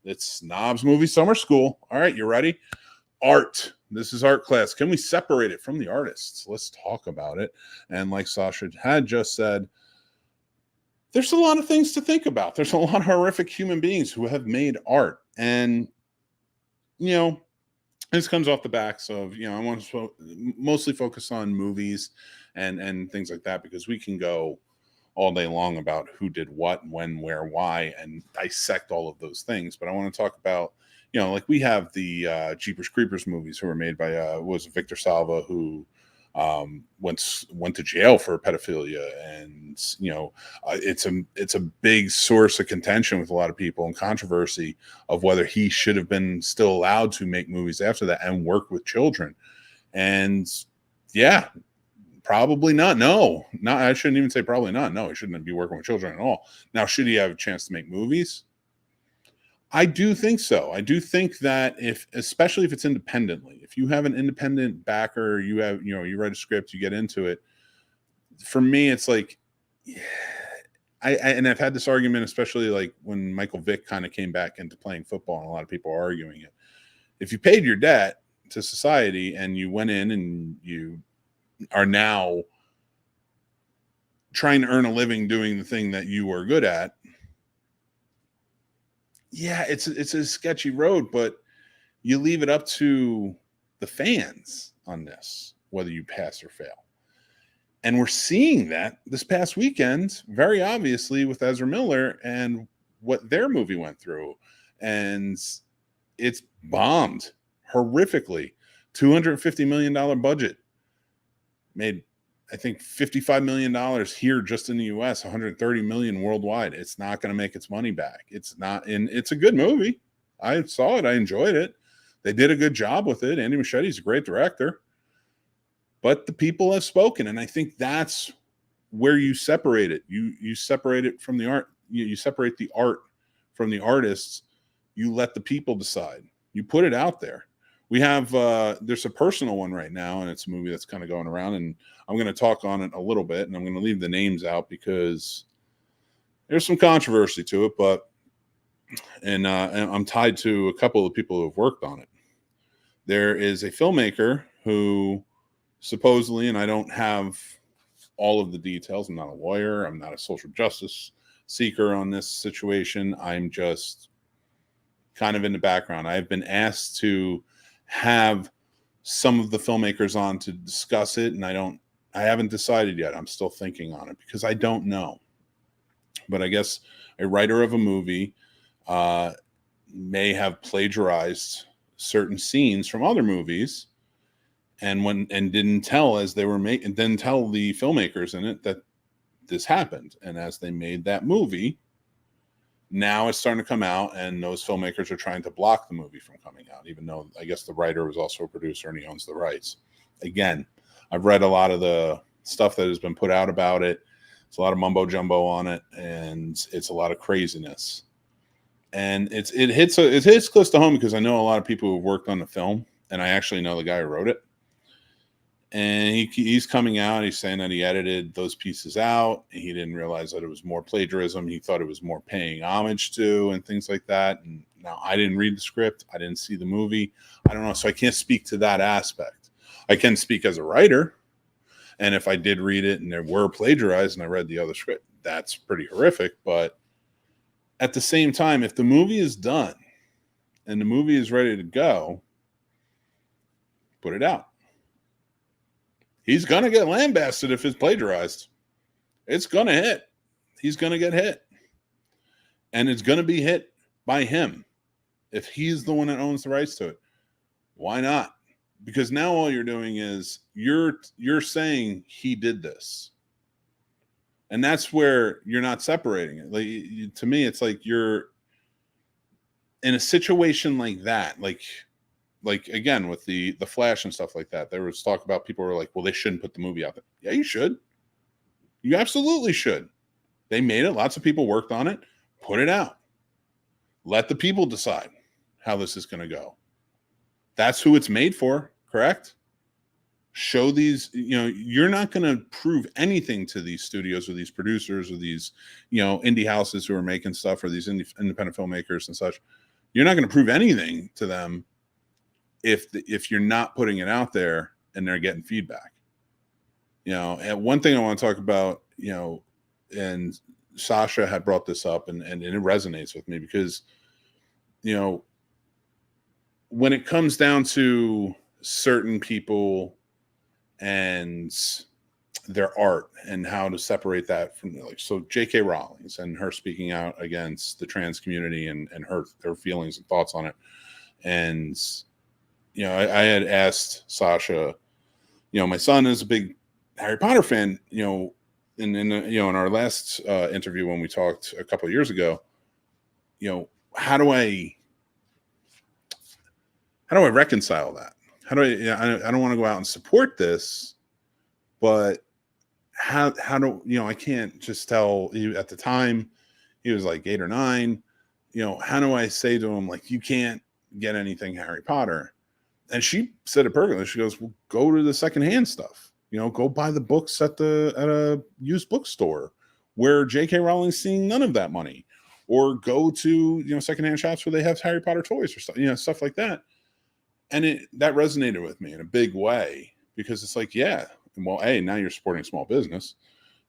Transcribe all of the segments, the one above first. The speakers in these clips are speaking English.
It's Snobs Movie Summer School. All right, you ready? Art. This is art class. Can we separate it from the artists? Let's talk about it. And like Sasha had just said, there's a lot of things to think about. There's a lot of horrific human beings who have made art. And, this comes off the backs of, I want to mostly focus on movies and things like that, because we can go all day long about who did what, when, where, why, and dissect all of those things. But I want to talk about, like we have the Jeepers Creepers movies who were made by was Victor Salva, who went to jail for pedophilia, and it's a big source of contention with a lot of people and controversy of whether he should have been still allowed to make movies after that and work with children. And yeah, probably not. No, I shouldn't even say probably not. No, he shouldn't be working with children at all. Now, should he have a chance to make movies? I do think so. I do think that especially if it's independently, if you have an independent backer, you write a script, you get into it. For me, it's like, and I've had this argument, especially like when Michael Vick kind of came back into playing football, and a lot of people are arguing it. If you paid your debt to society and you went in and you are now trying to earn a living doing the thing that you are good at, yeah, it's a sketchy road, but you leave it up to the fans on this, whether you pass or fail. And we're seeing that this past weekend, very obviously, with Ezra Miller and what their movie went through. And it's bombed horrifically. $250 million budget. Made, I think, $55 million here just in the US, $130 million worldwide. It's not going to make its money back. It's not, and it's a good movie. I saw it. I enjoyed it. They did a good job with it. Andy Muschietti's a great director. But the people have spoken, and I think that's where you separate it. You separate it from the art. You separate the art from the artists. You let the people decide. You put it out there. We have there's a personal one right now, and it's a movie that's kind of going around, and I'm going to talk on it a little bit, and I'm going to leave the names out because there's some controversy to it, and I'm tied to a couple of people who have worked on it. There is a filmmaker who supposedly, and I don't have all of the details, I'm not a lawyer, I'm not a social justice seeker on this situation, I'm just kind of in the background. I've been asked to have some of the filmmakers on to discuss it, and I haven't decided yet. I'm still thinking on it because I don't know. But I guess a writer of a movie may have plagiarized certain scenes from other movies and didn't tell as they were making, didn't tell the filmmakers in it that this happened. And as they made that movie, now it's starting to come out, and those filmmakers are trying to block the movie from coming out, even though I guess the writer was also a producer and he owns the rights. Again, I've read a lot of the stuff that has been put out about it. It's a lot of mumbo jumbo on it, and it's a lot of craziness. And it hits close to home because I know a lot of people who have worked on the film, and I actually know the guy who wrote it. And he's coming out, he's saying that he edited those pieces out, and he didn't realize that it was more plagiarism. He thought it was more paying homage to and things like that. And now I didn't read the script. I didn't see the movie. I don't know. So I can't speak to that aspect. I can speak as a writer. And if I did read it and there were plagiarized and I read the other script, that's pretty horrific. But at the same time, if the movie is done and the movie is ready to go, put it out. He's going to get lambasted if it's plagiarized. It's going to hit. He's going to get hit. And it's going to be hit by him if he's the one that owns the rights to it. Why not? Because now all you're doing is you're saying he did this. And that's where you're not separating it. Like, to me, it's like you're in a situation like that, like again with the Flash and stuff like that. There was talk about people were like, well, they shouldn't put the movie out there. Yeah, you should. You absolutely should. They made it. Lots of people worked on it. Put it out. Let the people decide how this is going to go. That's who it's made for, correct? Show these, you're not going to prove anything to these studios or these producers or these, indie houses who are making stuff, or these independent filmmakers and such. You're not going to prove anything to them if you're not putting it out there and they're getting feedback. And one thing I want to talk about, and Sasha had brought this up, and it resonates with me because, when it comes down to certain people and their art and how to separate that from, like, so J.K. Rowling and her speaking out against the trans community and her feelings and thoughts on it. And, I had asked Sasha, my son is a big Harry Potter fan, in our last interview when we talked a couple of years ago, how do I reconcile that? How do I don't want to go out and support this, but how do, I can't just tell you. At the time he was like 8 or 9, how do I say to him, like, you can't get anything Harry Potter? And she said it perfectly. She goes, well, go to the secondhand stuff, go buy the books at a used bookstore where J.K. Rowling's seeing none of that money, or go to, secondhand shops where they have Harry Potter toys or stuff, stuff like that. And that resonated with me in a big way, because it's like, yeah, well, now you're supporting small business.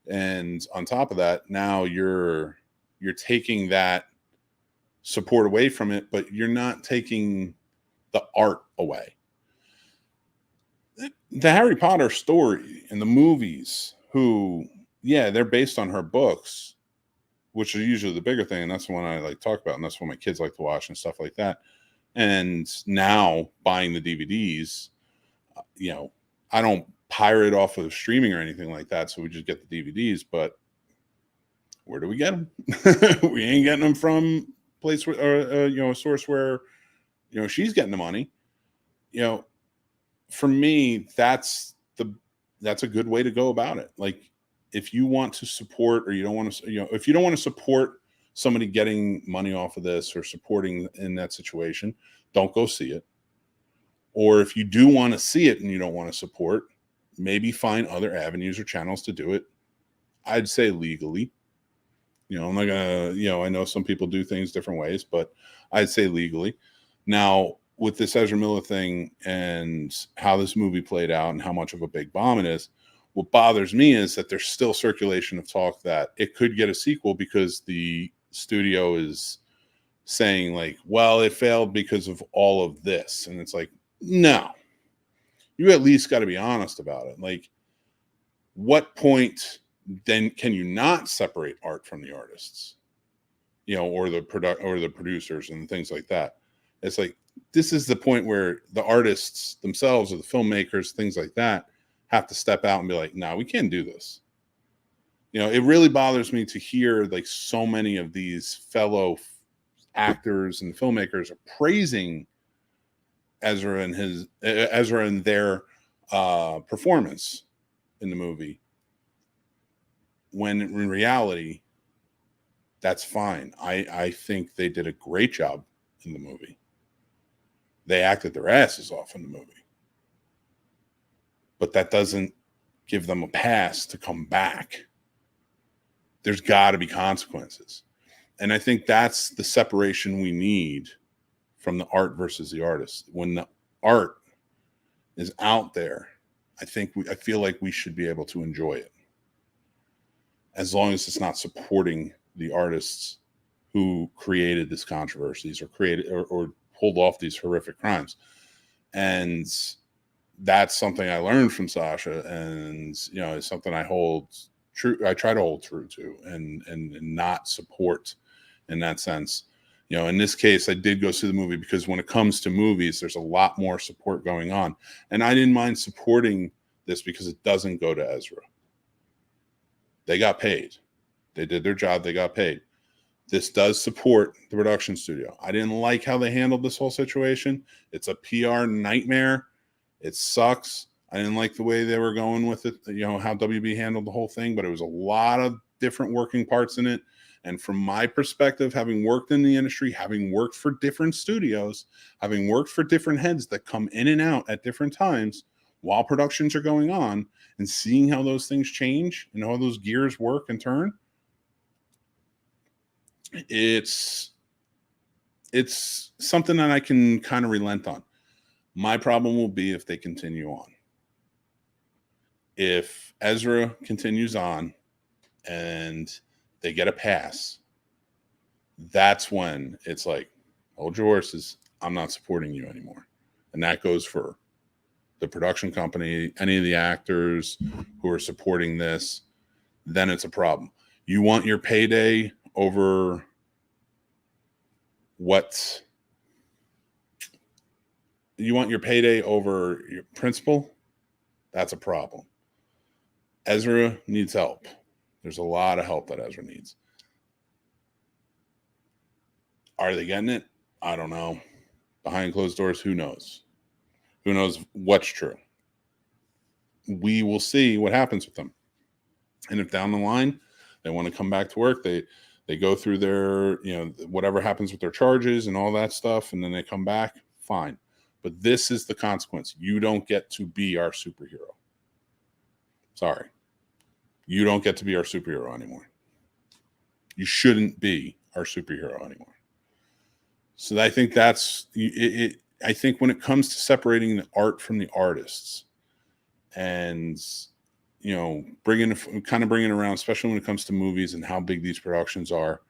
And on top of that, now you're taking that support away from it, but you're not taking the art away. The Harry Potter story and the movies, they're based on her books, which are usually the bigger thing. And that's the one I like to talk about. And that's what my kids like to watch and stuff like that. And now buying the DVDs, I don't pirate off of streaming or anything like that. So we just get the DVDs, but where do we get them? We ain't getting them from a place where, a source where, she's getting the money. For me, that's a good way to go about it. Like, if you want to support, or you don't want to, if you don't want to support somebody getting money off of this or supporting in that situation, don't go see it. Or if you do want to see it and you don't want to support, maybe find other avenues or channels to do it. I'd say legally. I'm not gonna, I know some people do things different ways, but I'd say legally. Now, with this Ezra Miller thing and how this movie played out and how much of a big bomb it is, what bothers me is that there's still circulation of talk that it could get a sequel, because the studio is saying, like, well, it failed because of all of this. And it's like, no, you at least got to be honest about it. Like, what point then can you not separate art from the artists, or the producers and things like that? It's like, this is the point where the artists themselves, or the filmmakers, things like that, have to step out and be like, no, we can't do this. It really bothers me to hear, like, so many of these fellow actors and filmmakers are praising Ezra and their performance in the movie, when in reality, that's fine. I think they did a great job in the movie. They acted their asses off in the movie. But that doesn't give them a pass to come back. There's got to be consequences. And I think that's the separation we need from the art versus the artist. When the art is out there, I feel like we should be able to enjoy it, as long as it's not supporting the artists who created these controversies or pulled off these horrific crimes. And that's something I learned from Sasha, and it's something I hold true. I try to hold true to, and not support in that sense. In this case, I did go see the movie because when it comes to movies, there's a lot more support going on, and I didn't mind supporting this because it doesn't go to Ezra. They got paid. They did their job. They got paid. This does support the production studio. I didn't like how they handled this whole situation. It's a PR nightmare. It sucks. I didn't like the way they were going with it, how WB handled the whole thing, but it was a lot of different working parts in it. And from my perspective, having worked in the industry, having worked for different studios, having worked for different heads that come in and out at different times while productions are going on, and seeing how those things change and how those gears work and turn, it's it's something that I can kind of relent on. My problem will be if they continue on. If Ezra continues on and they get a pass, that's when it's like, hold your horses, I'm not supporting you anymore. And that goes for the production company, any of the actors who are supporting this, then it's a problem. You want your payday over what? You want your payday over your principal? That's a problem. Ezra needs help. There's a lot of help that Ezra needs. Are they getting it? I don't know. Behind closed doors, who knows? Who knows what's true? We will see what happens with them. And if down the line they want to come back to work, they go through their, whatever happens with their charges and all that stuff, and then they come back, fine. But this is the consequence. You don't get to be our superhero. Sorry. You don't get to be our superhero anymore. You shouldn't be our superhero anymore. So I think that's it. I think when it comes to separating the art from the artists and, bringing around, especially when it comes to movies and how big these productions are,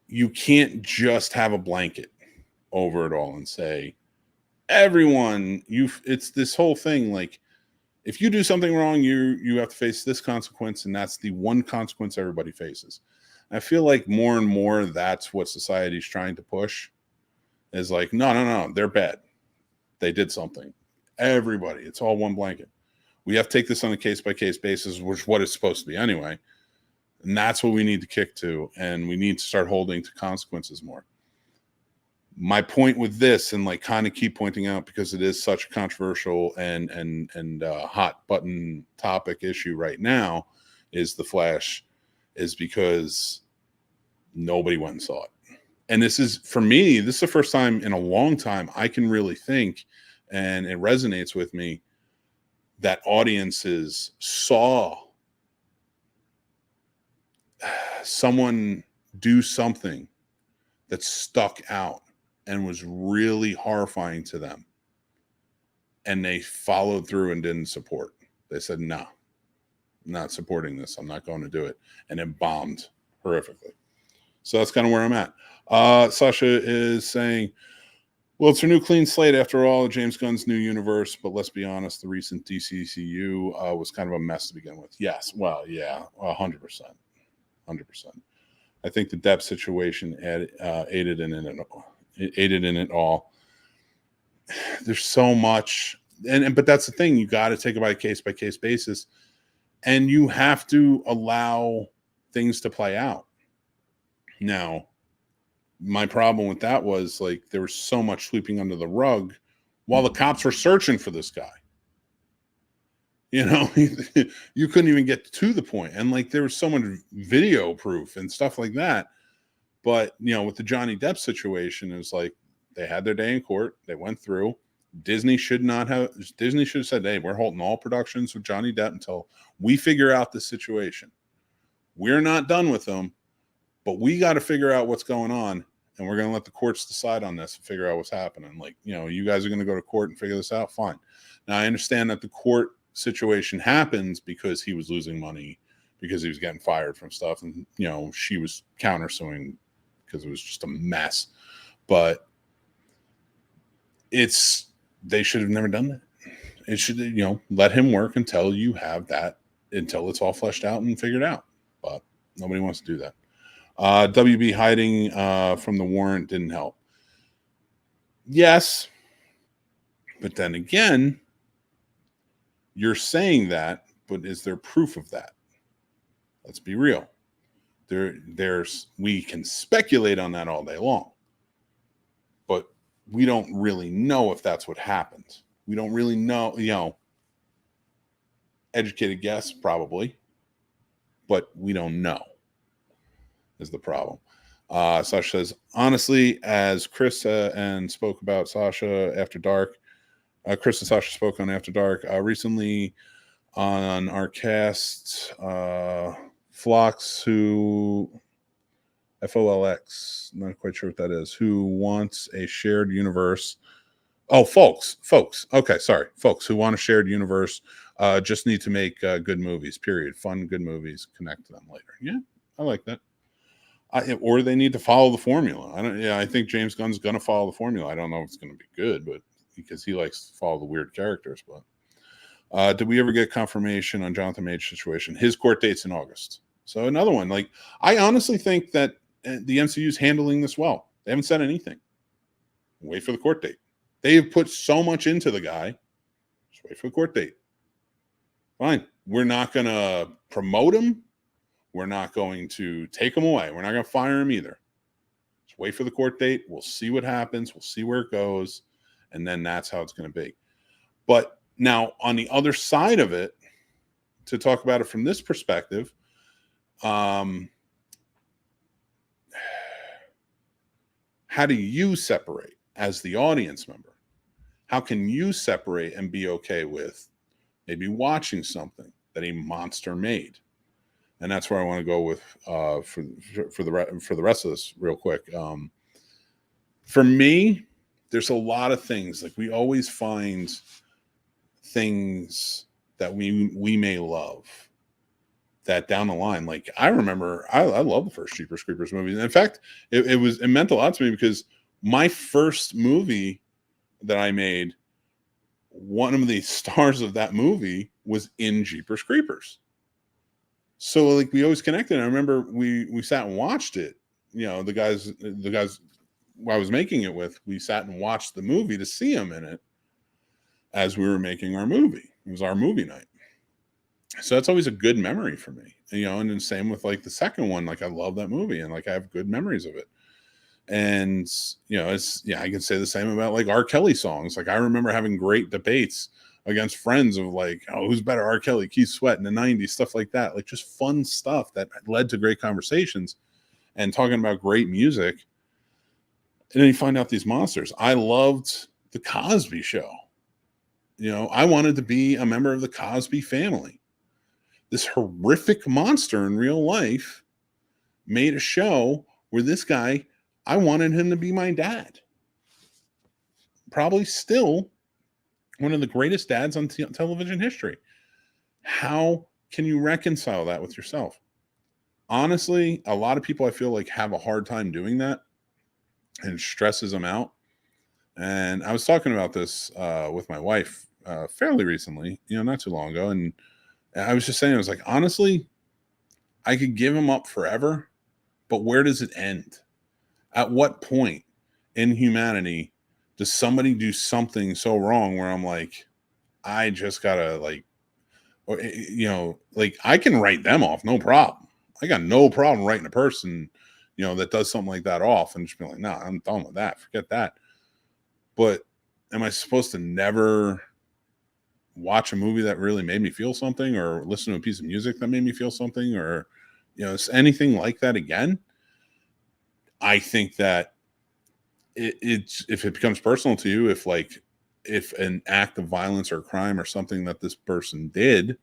you can't just have a blanket over it all and say, everyone, it's this whole thing. Like, if you do something wrong, you have to face this consequence, and that's the one consequence everybody faces. I feel like more and more that's what society's trying to push, is like, no, they're bad. They did something. Everybody, it's all one blanket. We have to take this on a case-by-case basis, which is what it's supposed to be anyway. And that's what we need to kick to, and we need to start holding to consequences more. My point with this, and like kind of keep pointing out, because it is such a controversial and hot button topic issue right now, is The Flash, is because nobody went and saw it. And this is, for me, this is the first time in a long time I can really think, and it resonates with me, that audiences saw someone do something that stuck out and was really horrifying to them, and they followed through and didn't support. They said, no, I'm not supporting this. I'm not going to do it. And it bombed horrifically. So that's kind of where I'm at. Sasha is saying, well, it's a new clean slate after all, James Gunn's new universe, but let's be honest, the recent DCCU was kind of a mess to begin with. Yes, well, yeah, 100%. 100%. I think the Depp situation aided in it all. There's so much, but that's the thing. You got to take it by case basis, and you have to allow things to play out. Now, my problem with that was, like, there was so much sweeping under the rug while the cops were searching for this guy. You couldn't even get to the point. And like, there was so much video proof and stuff like that. But, with the Johnny Depp situation, it was like, they had their day in court. They went through. Disney should have said, hey, we're holding all productions with Johnny Depp until we figure out the situation. We're not done with them, but we got to figure out what's going on. And we're going to let the courts decide on this and figure out what's happening. Like, you guys are going to go to court and figure this out. Fine. Now, I understand that the court situation happens because he was losing money, because he was getting fired from stuff. And, she was countersuing because it was just a mess. But they should have never done that. It should, let him work until it's all fleshed out and figured out. But nobody wants to do that. WB hiding from the warrant didn't help. Yes. But then again, you're saying that, but is there proof of that? Let's be real. We can speculate on that all day long, but we don't really know if that's what happened. We don't really know, educated guess probably, but we don't know is the problem. Sasha says, honestly, as Chris and spoke about Sasha After Dark, Chris and Sasha spoke on After Dark recently on our cast, Phlox, who FOLX, not quite sure what that is, who wants a shared universe. Oh, folks. Okay, sorry. Folks who want a shared universe just need to make good movies, period. Fun, good movies. Connect to them later. Yeah, I like that. Or they need to follow the formula. I think James Gunn's going to follow the formula. I don't know if it's going to be good, but because he likes to follow the weird characters. But did we ever get confirmation on Jonathan Major's situation? His court date's in August. So another one. Like, I honestly think that the MCU is handling this well. They haven't said anything. Wait for the court date. They have put so much into the guy. Just wait for the court date. Fine. We're not going to promote him. We're not going to take him away. We're not going to fire him either. Just wait for the court date. We'll see what happens. We'll see where it goes. And then that's how it's going to be. But now on the other side of it, to talk about it from this perspective, how do you separate as the audience member? How can you separate and be okay with maybe watching something that a monster made? And that's where I want to go with for the rest of this real quick. For me, there's a lot of things. Like, we always find things that we may love that down the line. Like, I remember I love the first Jeepers Creepers movie. In fact, it meant a lot to me because my first movie that I made, one of the stars of that movie was in Jeepers Creepers. So, like, we always connected. I remember we sat and watched it. You know, the guys I was making it with, we sat and watched the movie to see him in it as we were making our movie. It was our movie night. So that's always a good memory for me. You know, and then same with like the second one. Like, I love that movie and like I have good memories of it. And you know, I can say the same about like R. Kelly songs. Like, I remember having great debates against friends of like, oh, who's better, R. Kelly, Keith Sweat in the 90s, stuff like that. Like, just fun stuff that led to great conversations and talking about great music. And then you find out these monsters. I loved the Cosby Show. You know, I wanted to be a member of the Cosby family. This horrific monster in real life made a show where this guy, I wanted him to be my dad. Probably still one of the greatest dads on television history. How can you reconcile that with yourself? Honestly, a lot of people I feel like have a hard time doing that, and it stresses them out. And I was talking about this with my wife fairly recently, you know, not too long ago. And I was just saying, I was like, honestly, I could give him up forever, but where does it end? At what point in humanity does somebody do something so wrong where I'm like, I just gotta like, or, you know, like, I can write them off, no problem. I got no problem writing a person, you know, that does something like that off and just be like, no, I'm done with that. Forget that. But am I supposed to never watch a movie that really made me feel something, or listen to a piece of music that made me feel something, or, you know, anything like that again? I think that it's, if it becomes personal to you, if an act of violence or crime or something that this person did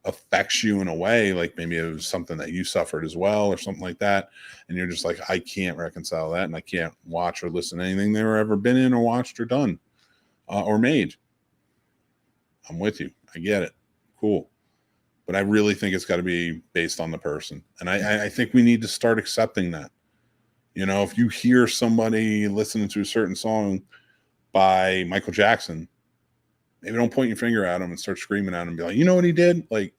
affects you in a way, like maybe it was something that you suffered as well or something like that, and you're just like, I can't reconcile that, and I can't watch or listen to anything they were ever been in or watched or done or made. I'm with you. I get it. Cool. But I really think it's got to be based on the person. And I think we need to start accepting that. You know, if you hear somebody listening to a certain song by Michael Jackson, maybe don't point your finger at him and start screaming at him and be like, you know what he did? Like,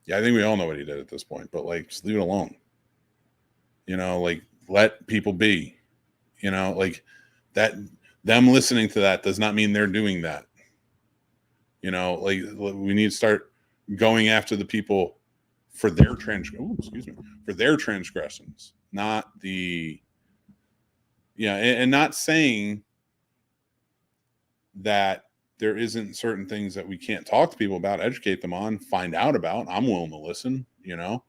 yeah, I think we all know what he did at this point, but like, just leave it alone. You know, like, let people be. You know, like, that, them listening to that does not mean they're doing that. You know, like, we need to start going after the people for their for their transgressions, not the, yeah, and not saying that there isn't certain things that we can't talk to people about, educate them on, find out about. I'm willing to listen, you know,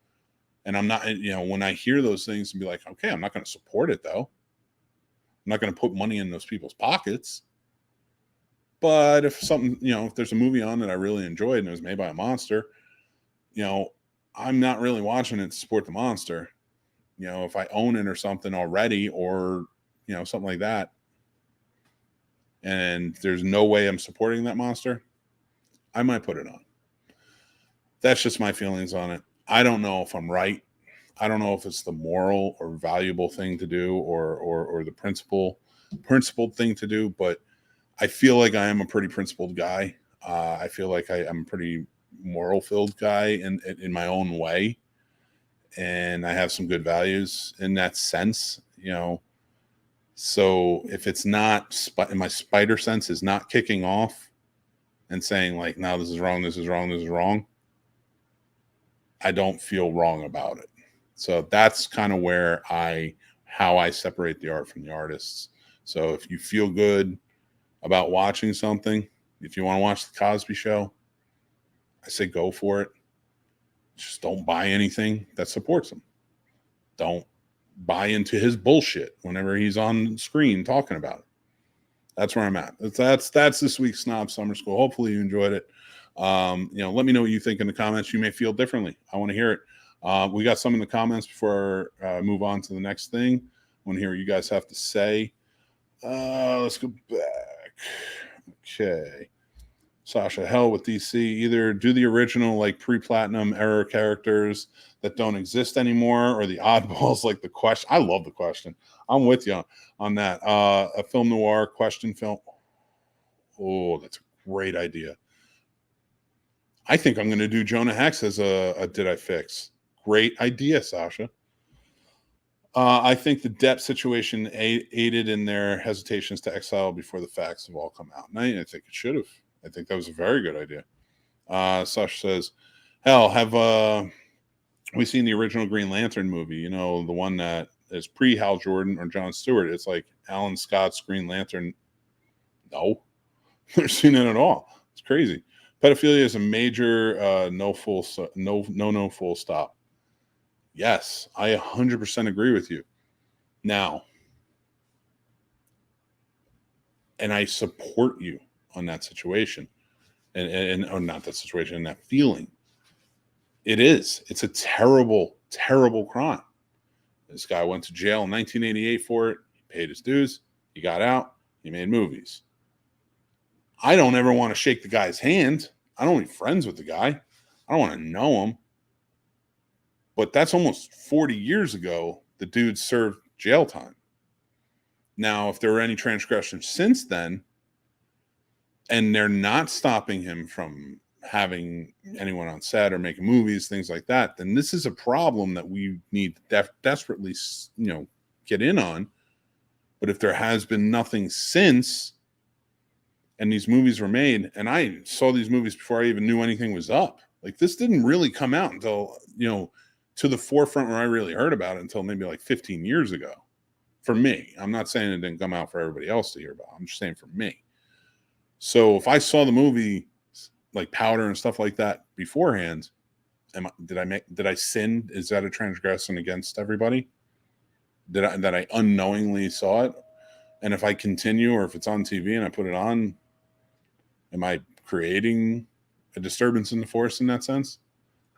and I'm not, you know, when I hear those things and be like, okay, I'm not going to support it though. I'm not going to put money in those people's pockets. But if something, you know, if there's a movie on that I really enjoyed and it was made by a monster, you know, I'm not really watching it to support the monster. if I own it or something already, or, something like that, and there's no way I'm supporting that monster, I might put it on. That's just my feelings on it. I don't know if I'm right. I don't know if it's the moral or valuable thing to do, or the principled thing to do, but I feel like I am a pretty principled guy. I feel like I'm a pretty moral filled guy in my own way. And I have some good values in that sense, So if it's not, my spider sense is not kicking off and saying like, no, this is wrong, this is wrong, this is wrong, I don't feel wrong about it. So that's kind of how I separate the art from the artists. So if you feel good about watching something, if you want to watch the Cosby Show, I say go for it. Just don't buy anything that supports him. Don't buy into his bullshit whenever he's on screen talking about it. That's where I'm at. That's this week's Snobs Summer School. Hopefully you enjoyed it. Let me know what you think in the comments. You may feel differently. I want to hear it. We got some in the comments before I move on to the next thing. I want to hear what you guys have to say. Let's go back. Okay. Sasha, hell with DC. Either do the original like pre-platinum era characters that don't exist anymore, or the oddballs like The Question. I love The Question. I'm with you on that. A film noir question film. Oh, that's a great idea. I think I'm going to do Jonah Hex as a Did I Fix? Great idea, Sasha. I think the Depp situation aided in their hesitations to exile before the facts have all come out. And I think it should have. I think that was a very good idea. Sasha says, hell, have we seen the original Green Lantern movie? The one that is pre-Hal Jordan or Jon Stewart. It's like Alan Scott's Green Lantern. No, never seen it at all. It's crazy. Pedophilia is a major no full stop. Yes, I 100% agree with you. Now, and I support you on that situation, and or not that situation, and that feeling. It's a terrible, terrible crime. This guy went to jail in 1988 for it. He paid his dues. He got out. He made movies. I don't ever want to shake the guy's hand. I don't want to be friends with the guy. I don't want to know him. But that's almost 40 years ago. The dude served jail time. Now, if there were any transgressions since then, and they're not stopping him from having anyone on set or making movies, things like that, then this is a problem that we need to desperately, get in on. But if there has been nothing since, and these movies were made, and I saw these movies before I even knew anything was up. Like, this didn't really come out until, to the forefront where I really heard about it until maybe like 15 years ago. For me, I'm not saying it didn't come out for everybody else to hear about. I'm just saying for me. So if I saw the movie like Powder and stuff like that beforehand, did I sin? Is that a transgression against everybody? That I unknowingly saw it? And if I continue, or if it's on TV and I put it on, am I creating a disturbance in the force in that sense?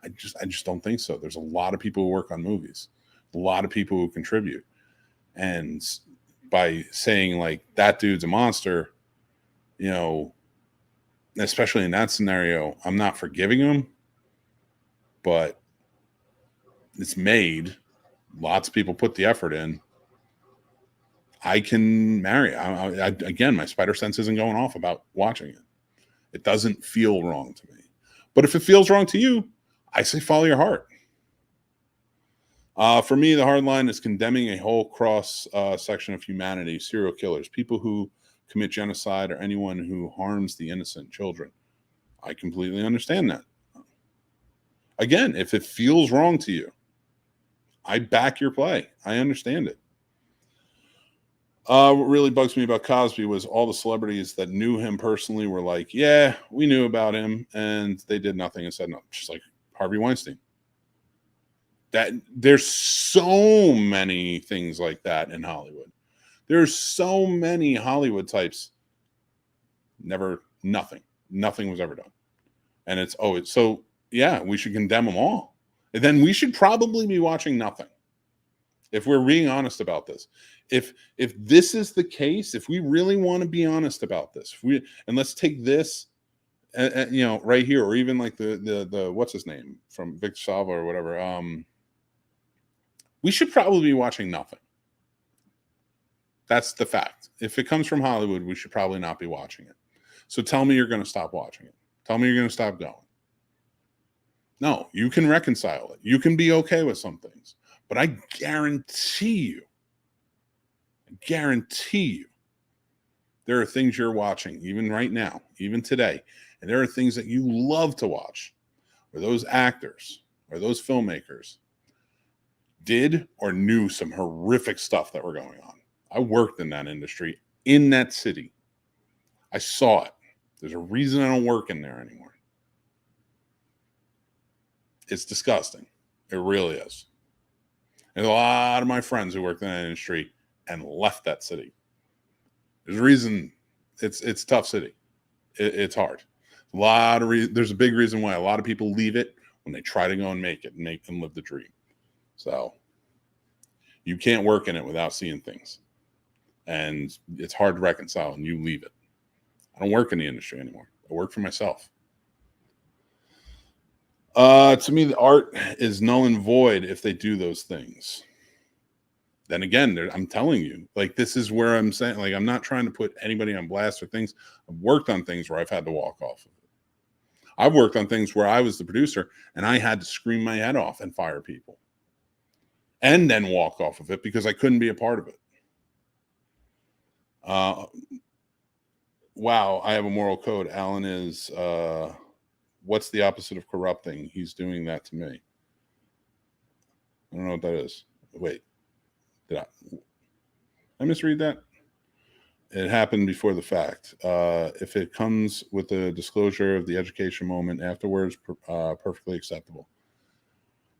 I just don't think so. There's a lot of people who work on movies, a lot of people who contribute. And by saying like that dude's a monster, especially in that scenario, I'm not forgiving him, but it's made. Lots of people put the effort in. I can marry. Again, my spider sense isn't going off about watching it. It doesn't feel wrong to me. But if it feels wrong to you, I say follow your heart. For me, the hard line is condemning a whole cross section of humanity, serial killers, people who commit genocide, or anyone who harms the innocent children. I completely understand that. Again, if it feels wrong to you, I back your play. I understand it. What really bugs me about Cosby was all the celebrities that knew him personally were like, yeah, we knew about him, and they did nothing and said no, just like Harvey Weinstein. That there's so many things like that in Hollywood. There's so many Hollywood types. Nothing was ever done. And it's so, yeah, we should condemn them all. And then we should probably be watching nothing. If we're being honest about this, if this is the case, if we really want to be honest about this, and let's take this, right here, or even like the what's his name from Victor Salva or whatever, we should probably be watching nothing. That's the fact. If it comes from Hollywood, we should probably not be watching it. So tell me you're going to stop watching it. Tell me you're going to stop going. No, you can reconcile it. You can be okay with some things. But I guarantee you, there are things you're watching, even right now, even today, and there are things that you love to watch, where those actors or those filmmakers did or knew some horrific stuff that were going on. I worked in that industry, in that city. I saw it. There's a reason I don't work in there anymore. It's disgusting. It really is. There's a lot of my friends who worked in that industry and left that city. There's a reason. It's a tough city. It's hard. There's a big reason why a lot of people leave it when they try to go and make it and live the dream. So you can't work in it without seeing things, and it's hard to reconcile, and you leave it. I don't work in the industry anymore. I work for myself. To me, the art is null and void if they do those things. Then again, I'm telling you, like, this is where I'm saying, like, I'm not trying to put anybody on blast or things. I've worked on things where I've had to walk off of it. I've worked on things where I was the producer and I had to scream my head off and fire people and then walk off of it because I couldn't be a part of it. Wow, I have a moral code. Alan is, what's the opposite of corrupting? He's doing that to me. I don't know what that is. Wait, did I misread that? It happened before the fact. If it comes with a disclosure of the education moment afterwards, perfectly acceptable.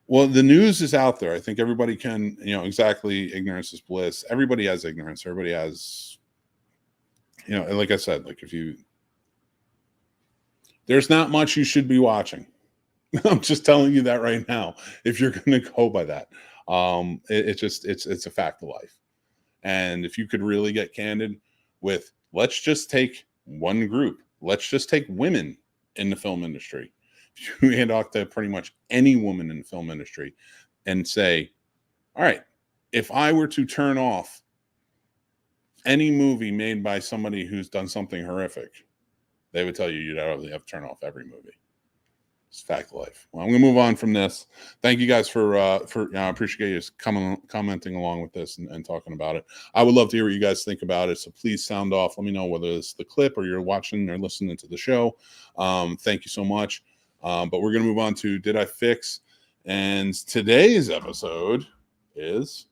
Well, the news is out there. I think everybody can, exactly. Ignorance is bliss. Everybody has ignorance. Everybody has, and like I said, like there's not much you should be watching. I'm just telling you that right now. If you're going to go by that, it's a fact of life. And if you could really get candid with, let's just take one group. Let's just take women in the film industry. If you hand off to pretty much any woman in the film industry and say, all right, if I were to turn off any movie made by somebody who's done something horrific, they would tell you you'd have to turn off every movie. It's fact of life. Well, I'm going to move on from this. Thank you guys for I appreciate you commenting along with this and talking about it. I would love to hear what you guys think about it. So please sound off. Let me know whether it's the clip or you're watching or listening to the show. Thank you so much. But we're going to move on to Did I Fix? And today's episode is